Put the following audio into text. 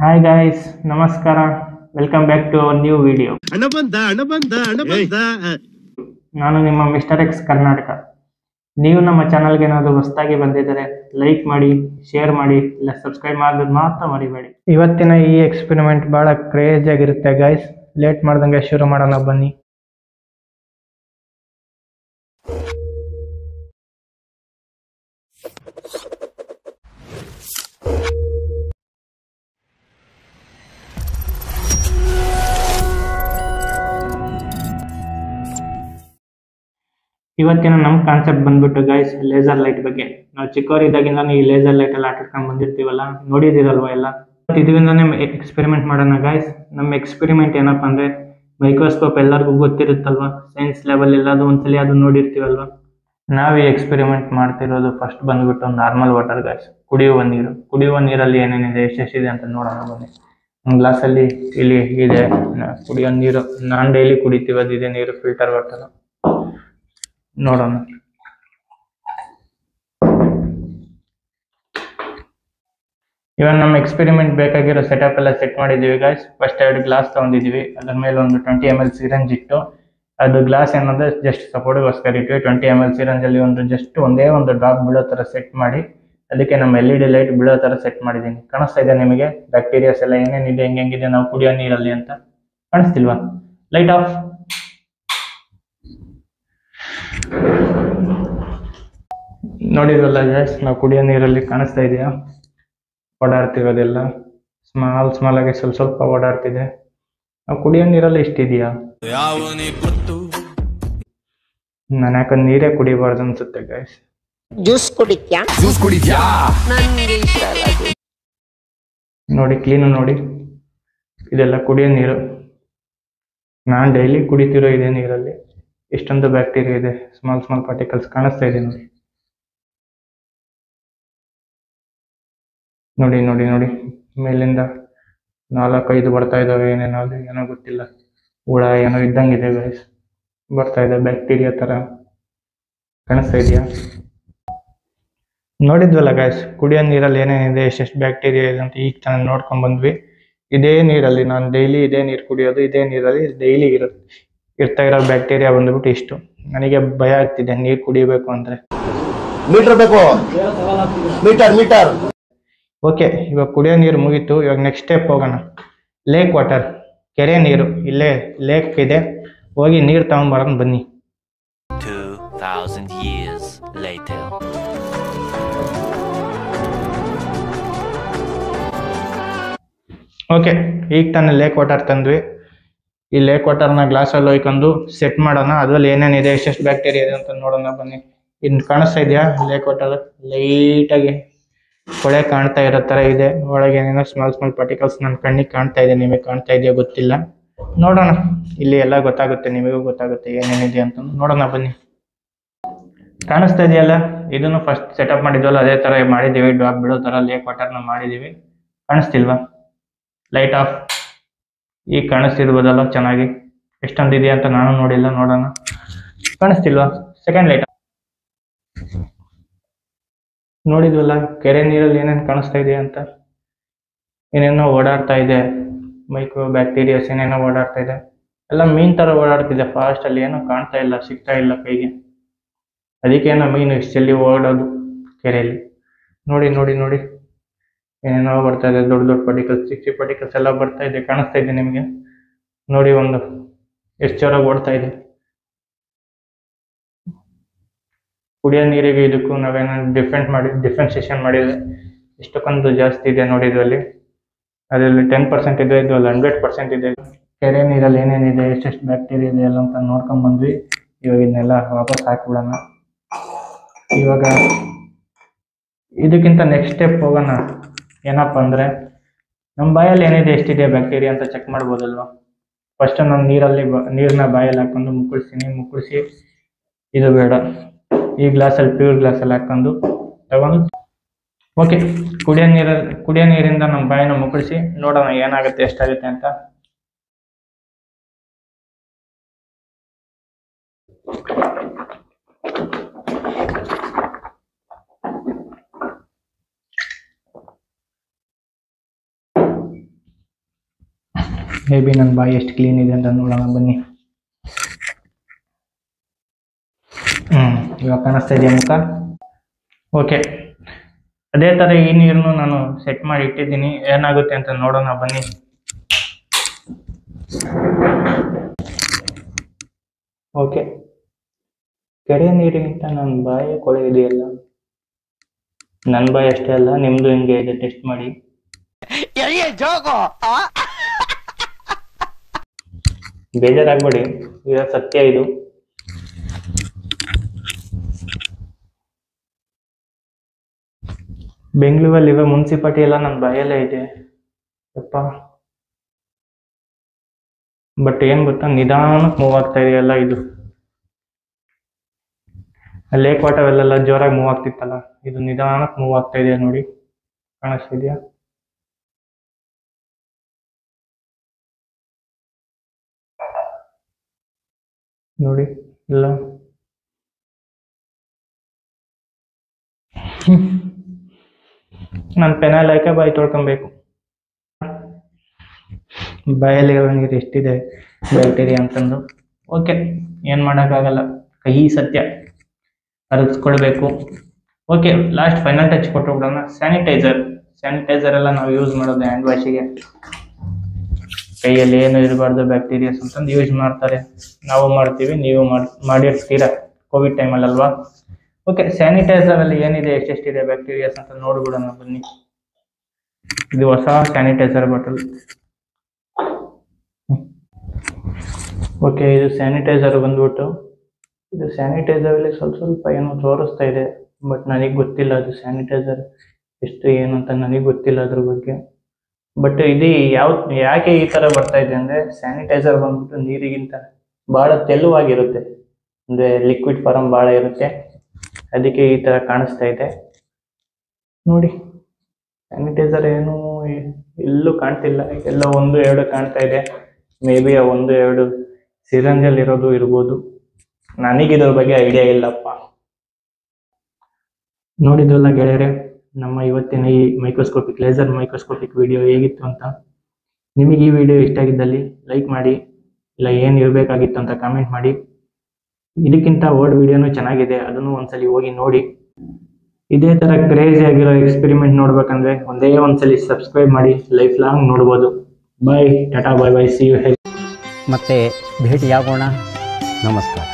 Hi guys, Namaskara. Welcome back to our new video. ಹಣ ಬಂದ. ನಾನು ನಿಮ್ಮ ಮಿಸ್ಟರ್ ಎಕ್ಸ್ ಕರ್ನಾಟಕ. ನೀವು ನಮ್ಮ ಚಾನಲ್ಗೆ ಏನಾದರೂ ಹೊಸದಾಗಿ ಬಂದಿದ್ದರೆ ಲೈಕ್ ಮಾಡಿ, ಶೇರ್ ಮಾಡಿ, ಇಲ್ಲ ಸಬ್ಸ್ಕ್ರೈಬ್ ಮಾಡೋದು ಮಾತ್ರ ಮರಿಬೇಡಿ. ಇವತ್ತಿನ ಈ ಎಕ್ಸ್ಪೆರಿಮೆಂಟ್ ಬಹಳ ಕ್ರೇಜಿ ಆಗಿರುತ್ತೆ ಗೈಸ್. ಲೇಟ್ ಮಾಡ್ದಂಗೆ ಶುರು ಮಾಡೋಣ ಬನ್ನಿ. ಇವತ್ತಿನ ನಮ್ಮ ಕಾನ್ಸೆಪ್ಟ್ ಬಂದ್ಬಿಟ್ಟು ಗೈಸ್ ಲೇಸರ್ ಲೈಟ್ ಬಗ್ಗೆ. ನಾವು ಚಿಕ್ಕವರಿದ್ದಾಗಿಂದ ಈ ಲೇಸರ್ ಲೈಟ್ ಎಲ್ಲ ಆಟಾಡ್ಕೊಂಡು ಬಂದಿರ್ತೀವಲ್ಲ, ನೋಡಿದಿರಲ್ವ ಎಲ್ಲ. ಇದರಿಂದಾನೇ ಎಕ್ಸ್ಪೆರಿಮೆಂಟ್ ಮಾಡೋಣ ಗೈಸ್. ನಮ್ಮ ಎಕ್ಸ್ಪೆರಿಮೆಂಟ್ ಏನಪ್ಪ ಅಂದ್ರೆ ಮೈಕ್ರೋಸ್ಕೋಪ್ ಎಲ್ಲರಿಗೂ ಗೊತ್ತಿರುತ್ತಲ್ವ, ಸೈನ್ಸ್ ಲೆವೆಲ್ ಎಲ್ಲಾದ್ರೂ ಒಂದ್ಸಲಿ ಅದು ನೋಡಿರ್ತೀವಲ್ವ. ನಾವು ಈ ಎಕ್ಸ್ಪೆರಿಮೆಂಟ್ ಮಾಡ್ತಿರೋದು ಫಸ್ಟ್ ಬಂದ್ಬಿಟ್ಟು ನಾರ್ಮಲ್ ವಾಟರ್ ಗೈಸ್, ಕುಡಿಯುವ ನೀರು. ಕುಡಿಯುವ ನೀರಲ್ಲಿ ಏನೇನಿದೆ, ಎಷ್ಟೆಷ್ಟಿದೆ ಅಂತ ನೋಡೋಣ ಬನ್ನಿ. ಒಂದು ಗ್ಲಾಸಲ್ಲಿ ಇಲ್ಲಿ ಇದೆ ಕುಡಿಯೋ ನೀರು. ನಾನು ಡೈಲಿ ಕುಡಿತೀವಿ ಇದೆ ನೀರು, ಫಿಲ್ಟರ್ ವಾಟರ್. ನೋಡೋಣ. ಇವಾಗ ನಮ್ಮ ಎಕ್ಸ್ಪೆರಿಮೆಂಟ್ ಬೇಕಾಗಿರೋ ಸೆಟಪ್ ಎಲ್ಲ ಸೆಟ್ ಮಾಡಿದ್ದೀವಿ ಗೈಸ್. ಫಸ್ಟ್ 2 ಗ್ಲಾಸ್ ತಗೊಂಡಿದ್ದೀವಿ, ಅದ್ರ ಮೇಲೆ ಒಂದು 20 ml ಸಿರಂಜ್ ಇಟ್ಟು, ಅದು ಗ್ಲಾಸ್ ಏನಂದ್ರೆ ಜಸ್ಟ್ ಸಪೋರ್ಟ್ಗೋಸ್ಕರ ಇಟ್ವಿ. 20 ml ಸಿರಂಜಲ್ಲಿ ಒಂದೇ ಒಂದು ಡ್ರಾಪ್ ಬೀಳೋ ಥರ ಸೆಟ್ ಮಾಡಿ, ಅದಕ್ಕೆ ನಮ್ಮ LED ಲೈಟ್ ಬೀಳೋ ಥರ ಸೆಟ್ ಮಾಡಿದ್ದೀನಿ. ಕಾಣಿಸ್ತಾ ಇದೆ ನಿಮಗೆ ಬ್ಯಾಕ್ಟೀರಿಯಾಸ್ ಎಲ್ಲ ಏನೇನಿದೆ, ಹೆಂಗಿದೆ ನಾವು ಕುಡಿಯೋ ನೀರಲ್ಲಿ ಅಂತ? ಕಾಣಿಸ್ತಿಲ್ವಾ? Light off. ನೋಡಿದ್ರಲ್ಲ ಗೈಸ್, ನಾವು ಕುಡಿಯೋ ನೀರಲ್ಲಿ ಕಾಣಿಸ್ತಾ ಇದೆಯಾ ಓಡಾಡ್ತಿರೋದೆಲ್ಲ? ಸ್ಮಾಲ್ ಆಗಿ ಸ್ವಲ್ಪ ಓಡಾಡ್ತಿದೆ. ನಾವು ಕುಡಿಯೋ ನೀರಲ್ಲಿ ಇಷ್ಟಿದೆಯಾ? ನಾನು ಯಾಕಂದ್ರೆ ನೀರೇ ಕುಡಿಬಾರ್ದು ಅನ್ಸುತ್ತೆ ಗೈಸ್. ಜ್ಯೂಸ್ ಕುಡಿತ್ಯಾ? ನನಗೆ ಇಷ್ಟ ಅಲ್ಲ. ನೋಡಿ ಕ್ಲೀನು ನೋಡಿ, ಇದೆಲ್ಲ ಕುಡಿಯೋ ನೀರು. ನಾನು ಡೈಲಿ ಕುಡಿತಿರೋ ಇದೆ ನೀರಲ್ಲಿ ಇಷ್ಟೊಂದು ಬ್ಯಾಕ್ಟೀರಿಯಾ ಇದೆ, ಸ್ಮಾಲ್ ಪಾರ್ಟಿಕಲ್ಸ್ ಕಾಣಿಸ್ತಾ ಇದೆ ನೋಡಿ. ನೋಡಿ ನೋಡಿ ನೋಡಿ, ಮೇಲಿಂದ 4-5 ಬರ್ತಾ ಇದಾವೆ. ಏನೋ ಗೊತ್ತಿಲ್ಲ, ಹುಳ ಏನೋ ಇದ್ದಂಗಿದೆ ಗೈಸ್, ಬರ್ತಾ ಇದೆ ಬ್ಯಾಕ್ಟೀರಿಯಾ ತರ. ಕಾಣಿಸ್ತಾ ಇದೆಯಾ? ನೋಡಿದ್ವಲ್ಲ ಗೈಸ್, ಕುಡಿಯೋ ನೀರಲ್ಲಿ ಏನೇನಿದೆ, ಎಷ್ಟೆಷ್ಟು ಬ್ಯಾಕ್ಟೀರಿಯಾ ಇದೆ ಅಂತ ಈಗ ತಾನು ನೋಡ್ಕೊಂಡ್ ಬಂದ್ವಿ. ಇದೇ ನೀರಲ್ಲಿ ನಾನು ಡೈಲಿ ಇದೇ ನೀರು ಕುಡಿಯೋದು, ಇದೇ ನೀರಲ್ಲಿ ಡೈಲಿ ಇರ್ತಾ ಇರೋ ಬ್ಯಾಕ್ಟೀರಿಯಾ ಬಂದ್ಬಿಟ್ಟು ಇಷ್ಟು. ನನಗೆ ಭಯ ಆಗ್ತಿದೆ ನೀರು ಕುಡಿಬೇಕು ಅಂದ್ರೆ. ಮೀಟರ್. ಓಕೆ, ಇವಾಗ ಕುಡಿಯೋ ನೀರು ಮುಗೀತು. ಇವಾಗ ನೆಕ್ಸ್ಟ್ ಸ್ಟೆಪ್ ಹೋಗೋಣ. ಲೇಕ್ ವಾಟರ್, ಕೆರೆ ನೀರು. ಇಲ್ಲೇ ಲೇಕ್ ಇದೆ, ಹೋಗಿ ನೀರು ತಗೊಂಡ್ಬರೋಣ ಬನ್ನಿ. 2000 years later. ಓಕೆ, ಈಗ ತಾನೇ ಲೇಕ್ ವಾಟರ್ ತಂದ್ವಿ. ಈ ಲೇಕ್ ವಾಟರ್ನ ಗ್ಲಾಸಲ್ಲಿ ಹೋಯ್ಕೊಂಡು ಸೆಟ್ ಮಾಡೋಣ. ಅದ್ರಲ್ಲಿ ಏನೇನಿದೆ, ಎಷ್ಟೆಷ್ಟು ಬ್ಯಾಕ್ಟೀರಿಯಾ ಇದೆ ಅಂತ ನೋಡೋಣ ಬನ್ನಿ. ಇನ್ನು ಕಾಣಿಸ್ತಾ ಇದೆಯಾ ಲೇಕ್ ವಾಟರ್? ಲೈಟಾಗಿ ಹೊಳೆ ಕಾಣ್ತಾ ಇರೋ ಥರ ಇದೆ. ಒಳಗೆ ಏನೇನೋ ಸ್ಮಾಲ್ ಪಾರ್ಟಿಕಲ್ಸ್ ನನ್ನ ಕಣ್ಣಿಗೆ ಕಾಣ್ತಾ ಇದೆ. ನಿಮಗೆ ಕಾಣ್ತಾ ಇದೆಯಾ ಗೊತ್ತಿಲ್ಲ, ನೋಡೋಣ. ಇಲ್ಲಿ ಎಲ್ಲ ಗೊತ್ತಾಗುತ್ತೆ, ನಿಮಗೂ ಗೊತ್ತಾಗುತ್ತೆ ಏನೇನಿದೆ ಅಂತ. ನೋಡೋಣ ಬನ್ನಿ. ಕಾಣಿಸ್ತಾ ಇದೆಯಲ್ಲ, ಇದನ್ನು ಫಸ್ಟ್ ಸೆಟಪ್ ಮಾಡಿದ್ವಲ್ಲ ಅದೇ ಥರ ಮಾಡಿದ್ದೀವಿ. ಡ್ರಾಪ್ ಬಿಡೋ ಥರ ಲೇಕ್ ವಾಟರ್ನ ಮಾಡಿದ್ದೀವಿ. ಕಾಣಿಸ್ತಿಲ್ವಾ? Light off. ಈಗ ಕಾಣಿಸ್ತಿರ್ಬೋದಲ್ಲ ಚೆನ್ನಾಗಿ. ಎಷ್ಟೊಂದಿದೆ ಅಂತ ನಾನು ನೋಡಿಲ್ಲ, ನೋಡೋಣ. ಕಾಣಿಸ್ತಿಲ್ವಾ? Second light off. ನೋಡಿದ್ವಲ್ಲ ಕೆರೆ ನೀರಲ್ಲಿ ಏನೇನು ಕಾಣಿಸ್ತಾ ಇದೆ ಅಂತ. ಏನೇನೋ ಓಡಾಡ್ತಾ ಇದೆ, ಮೈಕ್ರೋ ಬ್ಯಾಕ್ಟೀರಿಯಾಸ್ ಏನೇನೋ ಓಡಾಡ್ತಾ ಇದೆ. ಎಲ್ಲ ಮೀನ್ ತರ ಓಡಾಡ್ತಿದೆ ಫಾಸ್ಟಲ್ಲಿ. ಏನೋ ಕಾಣ್ತಾ ಇಲ್ಲ, ಸಿಗ್ತಾ ಇಲ್ಲ ಕೈಗೆ. ಅದಕ್ಕೇನೋ ಮೀನು ಇಷ್ಟಲ್ಲಿ ಓಡೋದು ಕೆರೆಯಲ್ಲಿ. ನೋಡಿ ನೋಡಿ ನೋಡಿ, ಏನೇನೋ ಬರ್ತಾ ಇದೆ. ದೊಡ್ಡ ಪಾರ್ಟಿಕಲ್ಸ್, ಚಿಕ್ಕ ಪಾರ್ಟಿಕಲ್ಸ್ ಎಲ್ಲ ಬರ್ತಾ ಇದೆ. ಕಾಣಿಸ್ತಾ ಇದೆ ನಿಮಗೆ? ನೋಡಿ ಒಂದು ಎಷ್ಟು ಜೋರಾಗಿ ಓಡ್ತಾ ಇದೆ. ಕುಡಿಯೋ ನೀರಿಗೆ ಇದಕ್ಕೂ ನಾವೇನೋ ಡಿಫ್ರೆನ್ಸಿಯೇಷನ್ ಮಾಡಿದ್ರೆ ಇಷ್ಟಕ್ಕೊಂದು ಜಾಸ್ತಿ ಇದೆ ನೋಡಿದ್ರಲ್ಲಿ. ಅದರಲ್ಲಿ 10% ಇದೆ, ಇದು 100% ಇದೆ. ಕೆರೆ ನೀರಲ್ಲಿ ಏನೇನಿದೆ, ಎಷ್ಟೆಷ್ಟು ಬ್ಯಾಕ್ಟೀರಿಯಾ ಇದೆ ಎಲ್ಲ ಅಂತ ನೋಡ್ಕೊಂಡ್ ಬಂದ್ವಿ. ಇವಾಗ ಇದನ್ನೆಲ್ಲ ವಾಪಸ್ ಹಾಕ್ಬಿಡೋಣ. ಇವಾಗ ಇದಕ್ಕಿಂತ ನೆಕ್ಸ್ಟ್ ಸ್ಟೆಪ್ ಹೋಗೋಣ. ಏನಪ್ಪ ಅಂದ್ರೆ ನಮ್ಮ ಬಾಯಲ್ಲಿ ಏನಿದೆ, ಎಷ್ಟಿದೆ ಬ್ಯಾಕ್ಟೀರಿಯಾ ಅಂತ ಚೆಕ್ ಮಾಡ್ಬೋದಲ್ವ. ಫಸ್ಟ್ ನಾನು ನೀರನ್ನ ಬಾಯಲ್ಲಿ ಹಾಕೊಂಡು ಮುಕ್ಕಳಿಸಿ ಇದು ಬೇಡ, ಈ ಗ್ಲಾಸಲ್ಲಿ ಪ್ಯೂರ್ ಗ್ಲಾಸಲ್ಲಿ ಹಾಕೊಂಡು ತಗೊಂಡು ಓಕೆ, ಕುಡಿಯೋ ನೀರಿಂದ ನಮ್ಮ ಬಾಯಿನ ಮುಕ್ಕಳಿಸಿ ನೋಡೋಣ ಏನಾಗುತ್ತೆ, ಎಷ್ಟಾಗುತ್ತೆ ಅಂತ. ಮೇ ಬಿ ನನ್ನ ಬಾಯಿ ಎಷ್ಟು ಕ್ಲೀನ್ ಇದೆ ಅಂತ ನೋಡೋಣ ಬನ್ನಿ. ಇವಾಗ ಕಾಣಿಸ್ತಾ ಇದೆಯಾ ಮುಖ? ಓಕೆ, ಅದೇ ಥರ ಈ ನೀರನ್ನು ನಾನು ಸೆಟ್ ಮಾಡಿ ಇಟ್ಟಿದ್ದೀನಿ. ಏನಾಗುತ್ತೆ ಅಂತ ನೋಡೋಣ ಬನ್ನಿ. ಓಕೆ, ಕೆರೆ ನೀರಿಗಿಂತ ನನ್ನ ಬಾಯಿ ಕೊಳೆ ಇದೆಯಲ್ಲ, ನನ್ನ ಬಾಯಿ ಅಷ್ಟೇ ಅಲ್ಲ ನಿಮ್ಮದು ಹಿಂಗೆ ಇದೆ, ಟೆಸ್ಟ್ ಮಾಡಿ. ಬೇಜಾರಾಗ್ಬೇಡಿ, ಇದು ಸತ್ಯ. ಇದು ಬೆಂಗಳೂರಲ್ಲಿರೋ ಮುನ್ಸಿಪಾಲಿಟಿ ಎಲ್ಲ ನನ್ನ ಬಾಯಲ್ಲೇ ಇದೆ ಯಪ್ಪ. ಬಟ್ ಏನ್ ಗೊತ್ತಾ, ನಿಧಾನಕ್ಕೆ ಮೂವ್ ಆಗ್ತಾ ಇದೆಯಲ್ಲ ಇದು. ಲೇಕ್ ವಾಟರ್ ಜೋರಾಗಿ ಮೂವ್ ಆಗ್ತಿತ್ತಲ್ಲ, ಇದು ನಿಧಾನಕ್ಕೆ ಮೂವ್ ಆಗ್ತಾ ಇದೆಯಾ ನೋಡಿ, ಕಾಣಿಸ್ತಿದ್ಯಾ? ನೋಡಿ ಇಲ್ಲ. ನಾನು ಪೆನಾಲ್ ಹಾಕಿ ಬಾಯಿ ತೊಳ್ಕೊಬೇಕು. ಬಾಯಲ್ಲಿರೋ ನೀರು ಎಷ್ಟಿದೆ ಬ್ಯಾಕ್ಟೀರಿಯಾ ಅಂತಂದು. ಓಕೆ, ಏನು ಮಾಡೋಕ್ಕಾಗಲ್ಲ, ಕಹಿ ಸತ್ಯ, ಅರಿಸ್ಕೊಳ್ಬೇಕು. ಓಕೆ, ಲಾಸ್ಟ್ ಫೈನಲ್ ಟಚ್ ಕೊಟ್ಟುಬಿಡೋಣ. ಸ್ಯಾನಿಟೈಸರ್ ಎಲ್ಲ ನಾವು ಯೂಸ್ ಮಾಡೋದು ಹ್ಯಾಂಡ್ ವಾಶಿಗೆ. ಕೈಯಲ್ಲಿ ಏನು ಇರಬಾರ್ದು ಬ್ಯಾಕ್ಟೀರಿಯಾಸ್ ಅಂತಂದು ಯೂಸ್ ಮಾಡ್ತಾರೆ, ನಾವು ಮಾಡ್ತೀವಿ, ನೀವು ಮಾಡಿರ್ತೀರಾ ಕೋವಿಡ್ ಟೈಮಲ್ಲಲ್ವಾ. ಓಕೆ, ಸ್ಯಾನಿಟೈಸರ್ ಅಲ್ಲಿ ಏನಿದೆ, ಎಷ್ಟೆಷ್ಟಿದೆ ಬ್ಯಾಕ್ಟೀರಿಯಾಸ್ ಅಂತ ನೋಡ್ಬಿಡೋಣ ಬನ್ನಿ. ಇದು ಹೊಸ ಸ್ಯಾನಿಟೈಸರ್ ಬಾಟಲ್. ಓಕೆ, ಇದು ಸ್ಯಾನಿಟೈಸರ್ ಬಂದ್ಬಿಟ್ಟು, ಇದು ಸ್ಯಾನಿಟೈಸರ್ ಅಲ್ಲಿ ಸ್ವಲ್ಪ ಏನೋ ತೋರಿಸ್ತಾ ಇದೆ, ಬಟ್ ನನಗೆ ಗೊತ್ತಿಲ್ಲ ಅದು ಸ್ಯಾನಿಟೈಸರ್ ಎಷ್ಟು ಏನು ಅಂತ ನನಗೆ ಗೊತ್ತಿಲ್ಲ ಅದ್ರ ಬಗ್ಗೆ. ಬಟ್ ಇದು ಯಾಕೆ ಈ ತರ ಬರ್ತಾ ಇದೆ ಅಂದ್ರೆ, ಸ್ಯಾನಿಟೈಸರ್ ಬಂದ್ಬಿಟ್ಟು ನೀರಿಗಿಂತ ಬಹಳ ತೆಳುವಾಗಿರುತ್ತೆ, ಅಂದ್ರೆ ಲಿಕ್ವಿಡ್ ಫಾರ್ಮ್ ಬಹಳ ಇರುತ್ತೆ, ಅದಕ್ಕೆ ಈ ತರ ಕಾಣಿಸ್ತಾ ಇದೆ ನೋಡಿ. ಸ್ಯಾನಿಟೈಸರ್ ಏನು ಎಲ್ಲೂ ಕಾಣ್ತಿಲ್ಲ, ಎಲ್ಲ 1-2 ಕಾಣ್ತಾ ಇದೆ. ಮೇ ಬಿ ಆ 1-2 ಸಿರಂಜಲ್ಲಿ ಇರೋದು ಇರ್ಬೋದು, ನನಗಿದ್ರ ಬಗ್ಗೆ ಐಡಿಯಾ ಇಲ್ಲಪ್ಪ. ನೋಡಿದ್ವಲ್ಲ ಗೆಳೆಯರೆ, ನಮ್ಮ ಇವತ್ತಿನ ಈ ಲೇಸರ್ ಮೈಕ್ರೋಸ್ಕೋಪಿಕ್ ವಿಡಿಯೋ ಹೇಗಿತ್ತು ಅಂತ. ನಿಮಗೆ ಈ ವಿಡಿಯೋ ಇಷ್ಟ ಆಗಿದ್ದಲ್ಲಿ ಲೈಕ್ ಮಾಡಿ, ಇಲ್ಲ ಏನು ಇರಬೇಕಾಗಿತ್ತು ಅಂತ ಕಾಮೆಂಟ್ ಮಾಡಿ. ಇದಕ್ಕಿಂತ ವರ್ಡ್ ವಿಡಿಯೋನು ಚೆನ್ನಾಗಿದೆ, ಅದನ್ನು ಒಂದ್ಸಲಿ ಹೋಗಿ ನೋಡಿ. ಇದೇ ತರ ಕ್ರೇಜಿ ಆಗಿರೋ ಎಕ್ಸ್ಪೆರಿಮೆಂಟ್ ನೋಡ್ಬೇಕಂದ್ರೆ ಒಂದ್ಸಲಿ ಸಬ್ಸ್ಕ್ರೈಬ್ ಮಾಡಿ, ಲೈಫ್ ಲಾಂಗ್ ನೋಡ್ಬೋದು. ಬಾಯ್, ಟಾಟಾ, ಬಾಯ್ ಬಾಯ್, ಸಿ ಯು. ಮತ್ತೆ ಭೇಟಿಯಾಗೋಣ. ನಮಸ್ಕಾರ.